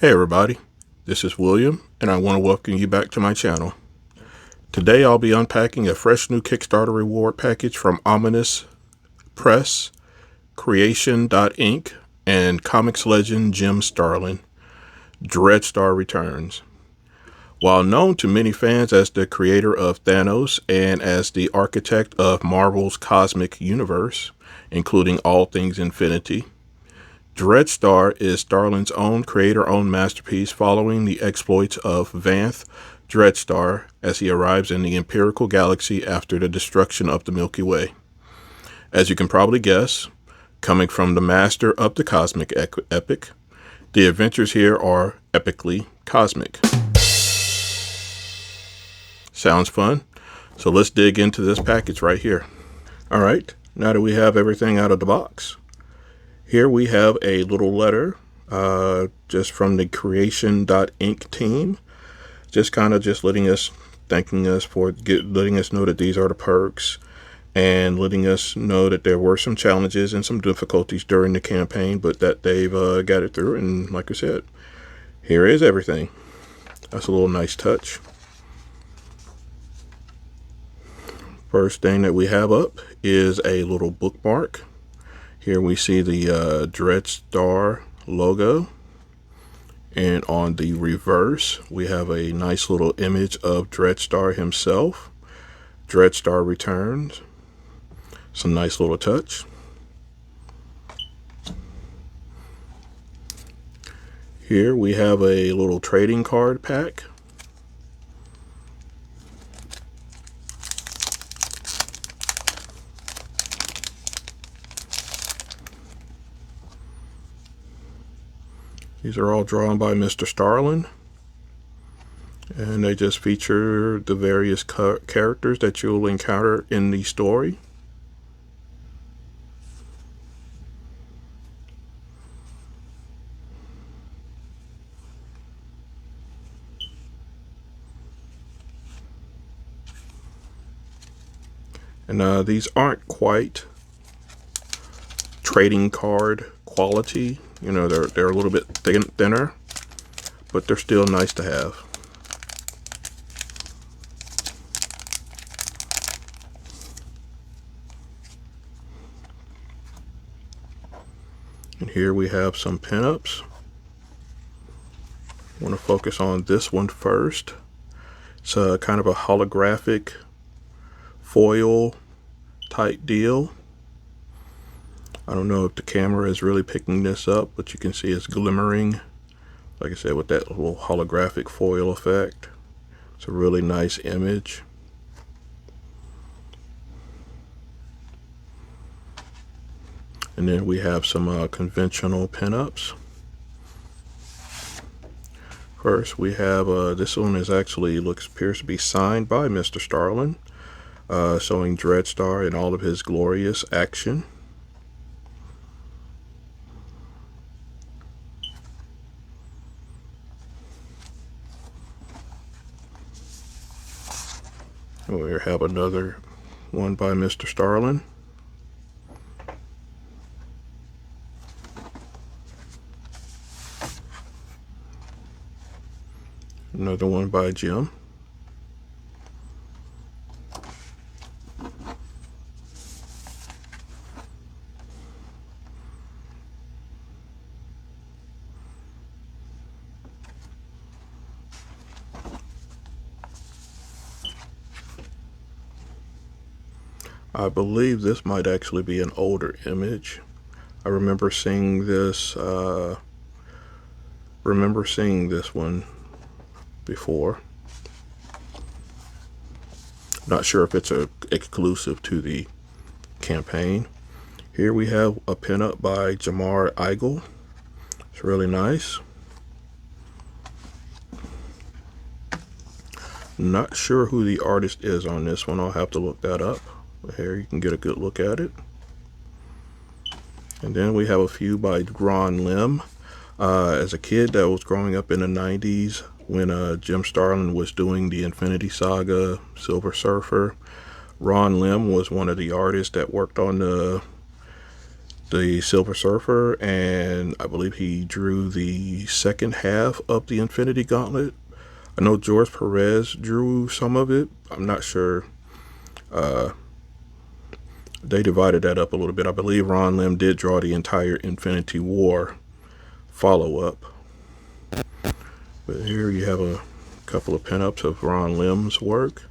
Hey everybody, this is William and I want to welcome you back to my channel. Today I'll be unpacking a fresh new Kickstarter reward package from Ominous Press, Creation.INK, and comics legend Jim Starlin, Dreadstar Returns. While known to many fans as the creator of Thanos and as the architect of Marvel's cosmic universe, including all things infinity, Dreadstar is Starlin's own creator-owned masterpiece following the exploits of Vanth Dreadstar as he arrives in the Empirical Galaxy after the destruction of the Milky Way. As you can probably guess, coming from the master of the cosmic epic, the adventures here are epically cosmic. Sounds fun? So let's dig into this package right here. Alright, now that we have everything out of the box, here we have a little letter just from the Creation.INK team, just letting us, thanking us for letting us know that these are the perks and letting us know that there were some challenges and some difficulties during the campaign, but that they've got it through. And like I said, here is everything. That's a little nice touch. First thing that we have up is a little bookmark. Here we see the Dreadstar logo, and on the reverse we have a nice little image of Dreadstar himself. Dreadstar Returns. Some nice little touch. Here we have a little trading card pack. These are all drawn by Mr. Starlin, and they just feature the various characters that you'll encounter in the story. And these aren't quite trading card quality. You know, they're a little bit thinner, but they're still nice to have. And here we have some pinups. I want to focus on this one first. It's a kind of a holographic foil type deal. I don't know if the camera is really picking this up, but you can see it's glimmering, like I said, with that little holographic foil effect. It's a really nice image. And then we have some conventional pinups. First we have, this one is actually appears to be signed by Mr. Starlin, showing Dreadstar in all of his glorious action. We have another one by Mr. Starlin. Another one by Jim. I believe this might actually be an older image. I remember seeing this one before. Not sure if it's exclusive to the campaign. Here we have a pinup by Jamar Eigel. It's really nice. Not sure who the artist is on this one. I'll have to look that up. But here you can get a good look at it. And then we have a few by Ron Lim. As a kid that was growing up in the 90s when Jim Starlin was doing the Infinity Saga, Silver Surfer, Ron Lim was one of the artists that worked on the the Silver Surfer, and I believe he drew the second half of the Infinity Gauntlet. I know George Perez drew some of it. I'm not sure. They divided that up a little bit. I believe Ron Lim did draw the entire Infinity War follow-up. But here you have a couple of pinups of Ron Lim's work.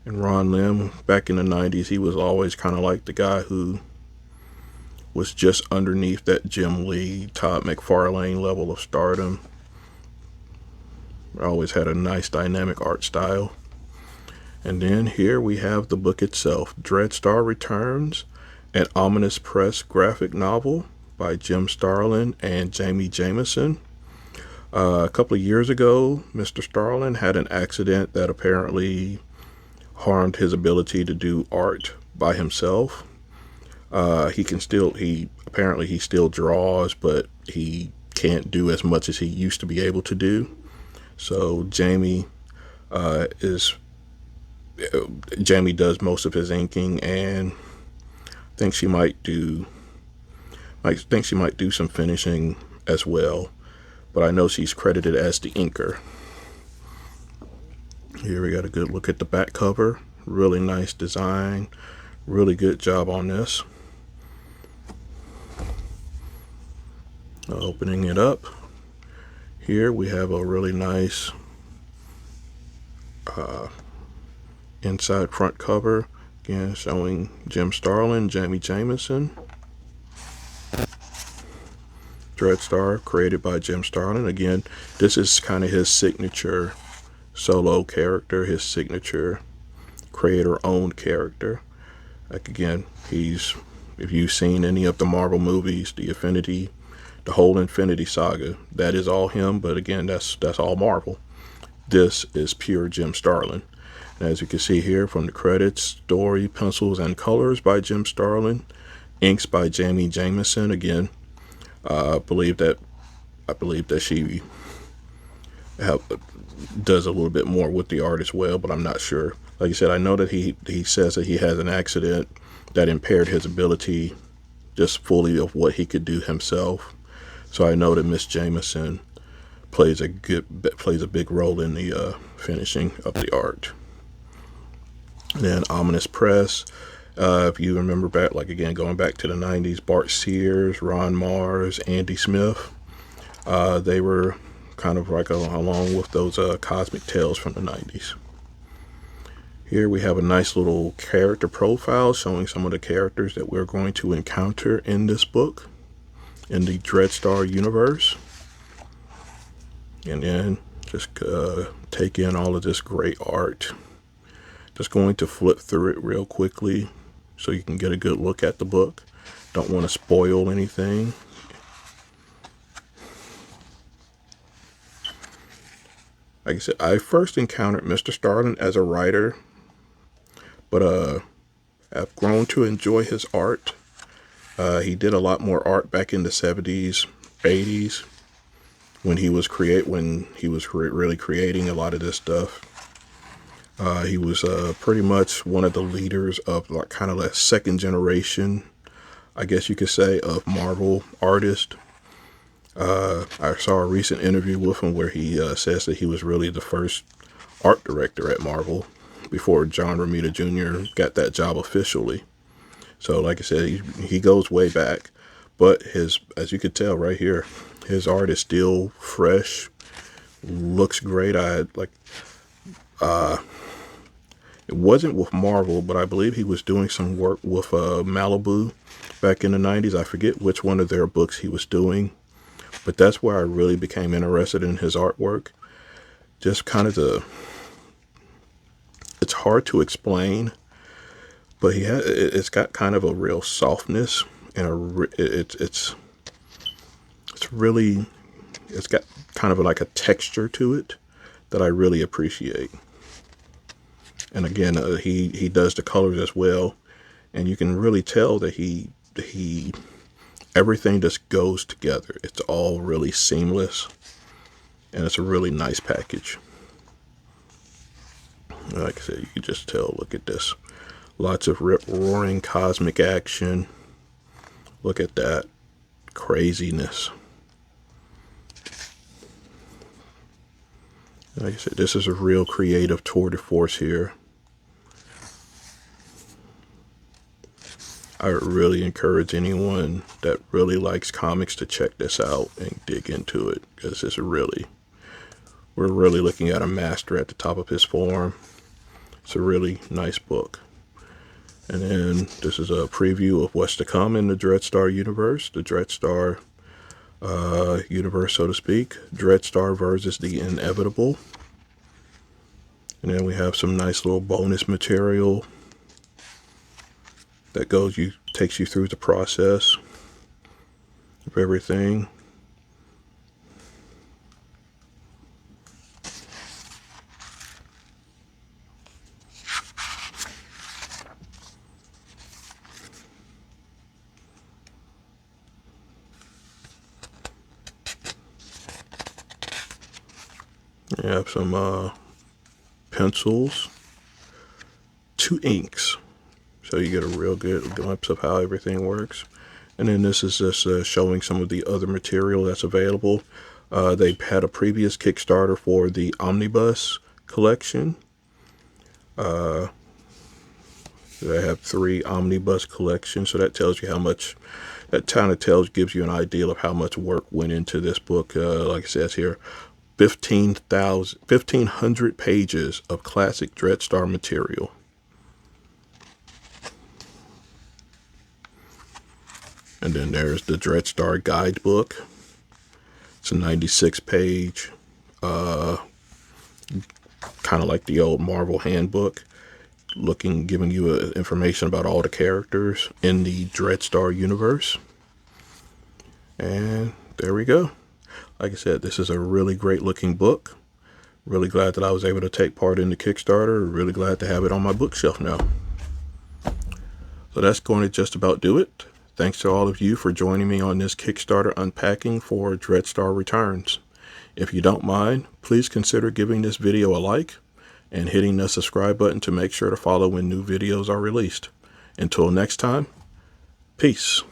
And Ron Lim, back in the 90s, he was always kind of like the guy who was just underneath that Jim Lee, Todd McFarlane level of stardom. Always had a nice dynamic art style. And then here we have the book itself, Dreadstar Returns, an Ominous Press graphic novel by Jim Starlin and Jamie Jameson. A couple of years ago, Mr. Starlin had an accident that apparently harmed his ability to do art by himself. He apparently still draws, but he can't do as much as he used to be able to do. So Jamie does most of his inking, and thinks she might do some finishing as well. But I know she's credited as the inker. Here we got a good look at the back cover. Really nice design. Really good job on this. Opening it up. Here we have a really nice inside front cover. Again, showing Jim Starlin, Jamie Jameson. Dreadstar, created by Jim Starlin. Again, this is kind of his signature solo character, his signature creator-owned character. Like, again, if you've seen any of the Marvel movies, the whole Infinity Saga, that is all him. But again, that's all Marvel. This is pure Jim Starlin. And as you can see here from the credits, story, pencils, and colors by Jim Starlin, inks by Jamie Jameson. Again, I believe that she does a little bit more with the art as well, but I'm not sure. Like I said, I know that he says that he has an accident that impaired his ability just fully of what he could do himself. So I know that Miss Jameson plays a big role in the finishing of the art. And then Ominous Press. If you remember back, like again, going back to the 90s, Bart Sears, Ron Mars, Andy Smith, they were kind of like along with those cosmic tales from the 90s. Here we have a nice little character profile showing some of the characters that we're going to encounter in this book, in the Dreadstar universe. And then just take in all of this great art. Just going to flip through it real quickly so you can get a good look at the book. Don't want to spoil anything. Like I said, I first encountered Mr. Starlin as a writer, but I've grown to enjoy his art. He did a lot more art back in the 70s, 80s, when he was really creating a lot of this stuff. He was pretty much one of the leaders of like kind of that second generation, I guess you could say, of Marvel artists. I saw a recent interview with him where he says that he was really the first art director at Marvel before John Romita Jr. got that job officially. So like I said, he goes way back, but as you could tell right here, his art is still fresh, looks great. It wasn't with Marvel, but I believe he was doing some work with Malibu back in the 90s. I forget which one of their books he was doing, but that's where I really became interested in his artwork. Just kind of it's hard to explain, but it's got kind of a real softness, and it's got kind of like a texture to it that I really appreciate. And again, he does the colors as well, and you can really tell that everything just goes together. It's all really seamless, and it's a really nice package. Like I said, you can just tell. Look at this. Lots of rip-roaring cosmic action. Look at that craziness. Like I said, this is a real creative tour de force here. I would really encourage anyone that really likes comics to check this out and dig into it, because we're really looking at a master at the top of his form. It's a really nice book. And then this is a preview of what's to come in the Dreadstar universe, the Dreadstar universe, so to speak. Dreadstar versus the Inevitable. And then we have some nice little bonus material that takes you through the process of everything. You have some pencils, 2 inks, so you get a real good glimpse of how everything works. And then this is just showing some of the other material that's available. They had a previous Kickstarter for the Omnibus collection. They have 3 Omnibus collections, so that tells you how much. That kind of gives you an idea of how much work went into this book. Like it says here, 1,500 pages of classic Dreadstar material. And then there's the Dreadstar guidebook. It's a 96-page, kind of like the old Marvel handbook, giving you information about all the characters in the Dreadstar universe. And there we go. Like I said, this is a really great looking book. Really glad that I was able to take part in the Kickstarter. Really glad to have it on my bookshelf now. So that's going to just about do it. Thanks to all of you for joining me on this Kickstarter unpacking for Dreadstar Returns. If you don't mind, please consider giving this video a like and hitting the subscribe button to make sure to follow when new videos are released. Until next time, peace.